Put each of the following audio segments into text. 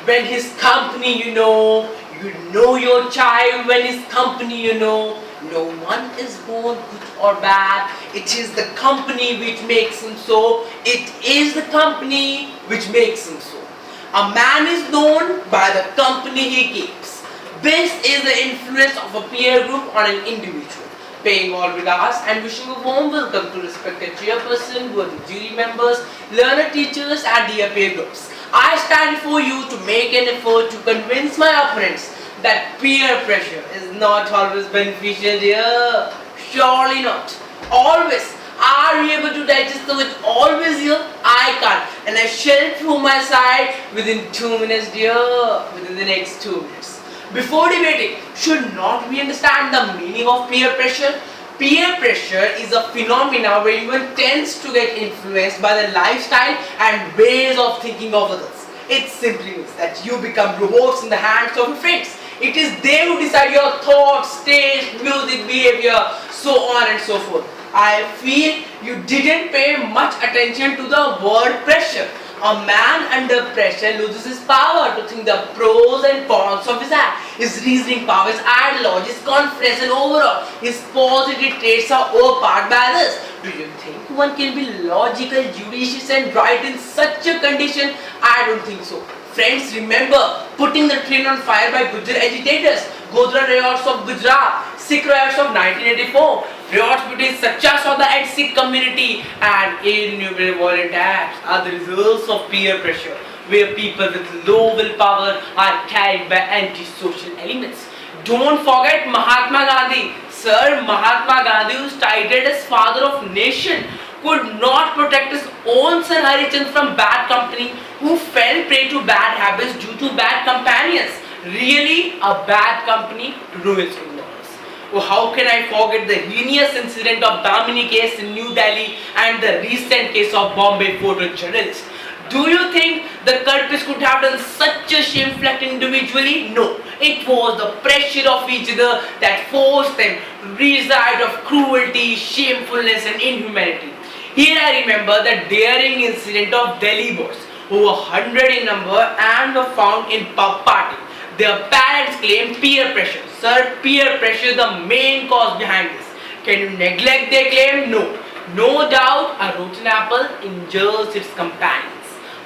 when his company you know your child when his company no one is born good or bad. It is the company which makes him so. It is the company which makes him so. A man is known by the company he keeps. This is the influence of a peer group on an individual. Paying all regards and wishing a warm welcome to respected chairperson, worthy jury members, learned teachers and dear peer groups. I stand before you to make an effort to convince my opponents that peer pressure is not always beneficial dear. Surely not. Always. Are you able to digest the word always here? I can't. And I shall prove my side within 2 minutes dear. Within the next 2 minutes. Before debating, should not we understand the meaning of peer pressure? Peer pressure is a phenomena where one tends to get influenced by the lifestyle and ways of thinking of others. It simply means that you become robots in the hands of your friends. It is they who decide your thoughts, taste, music, behavior, so on and so forth. I feel you didn't pay much attention to the word pressure. A man under pressure loses his power to think the pros and cons of his act. His reasoning power, his ideology, his confidence and overall his positive traits are overpowered by others. Do you think one can be logical, judicious and right in such a condition? I don't think so. Friends, remember putting the train on fire by Gujar agitators, Godhra riots of Gujarat, Sikh riots of 1984, riots between Sacha Sauda and Sikh community and innumerable violent acts are the results of peer pressure, where people with low willpower are carried by anti-social elements. Don't forget Mahatma Gandhi. Sir, Mahatma Gandhi, who is titled as father of nation, could not protect his own son Harichandra from bad company, who fell prey to bad habits due to bad companions. Really a bad company ruins ignorance. Oh, how can I forget the heinous incident of Damini case in New Delhi and the recent case of Bombay photojournalist? Do you think the culprits could have done such a shameful act individually? No. It was the pressure of each other that forced them to reside of cruelty, shamefulness and inhumanity. Here I remember the daring incident of Delhi boys, over 100 in number and were found in pub party. Their parents claimed peer pressure. Sir, peer pressure the main cause behind this. Can you neglect their claim? No. No doubt a rotten apple injures its companions.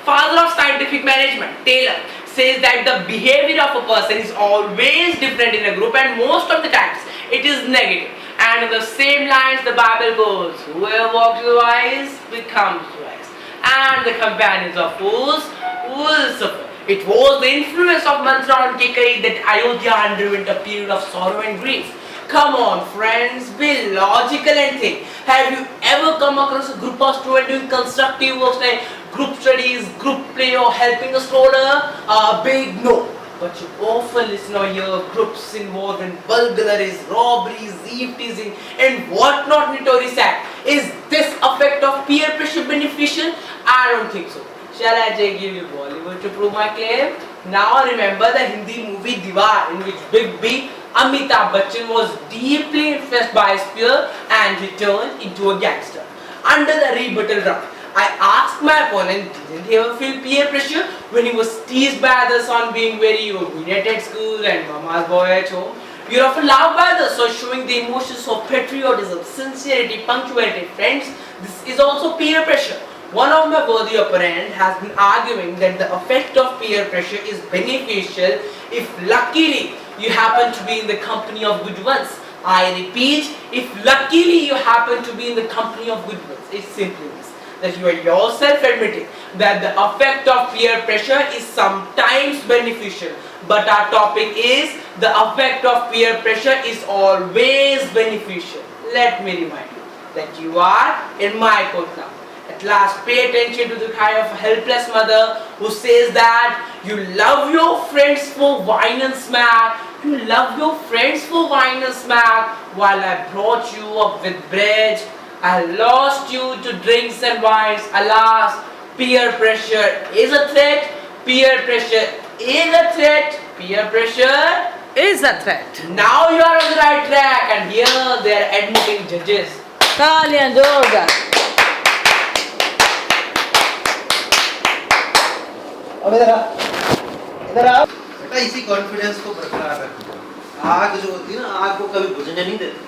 Father of scientific management, Taylor, says that the behavior of a person is always different in a group and most of the times it is negative. And in the same lines the Bible goes, whoever walks with wise becomes wise, and the companions of fools will suffer. It was the influence of Mantra on Kikari that Ayodhya underwent a period of sorrow and grief. Come on friends, be logical and think. Have you ever come across a group of students doing constructive works like group studies, group play or helping a stroller? Big no. But you often listen or hear groups involved in burglaries, robberies, eve teasing and whatnot notorious act. Is this effect of peer pressure beneficial? I don't think so. Shall I just give you Bollywood to prove my claim? Now remember the Hindi movie Diwar, in which Big B, Amitabh Bachchan was deeply influenced by his peer and he turned into a gangster. Under the rebuttal round, I asked my opponent, didn't he ever feel peer pressure when he was teased by others on being very obedient at school and mama's boy at home? You're often loved by others, so showing the emotions of patriotism, sincerity, punctuality. Friends, this is also peer pressure. One of my worthy opponents has been arguing that the effect of peer pressure is beneficial if luckily you happen to be in the company of good ones. I repeat, if luckily you happen to be in the company of good ones. It simply means that you are yourself admitting that the effect of peer pressure is sometimes beneficial. But our topic is the effect of peer pressure is always beneficial. Let me remind you that you are in my court now. At last, pay attention to the cry of a helpless mother who says that you love your friends for wine and smack. You love your friends for wine and smack while I brought you up with bread. I lost you to drinks and wines. Alas, peer pressure is a threat. Peer pressure is a threat. Peer pressure is a threat. Now you are on the right track and here they are admitting judges. Kali and Durga. अब इधर आ इधर आओ बेटा, इसी confidence को बरकरार रखो। आग जो होती है ना, आग को कभी बुझने नहीं देती।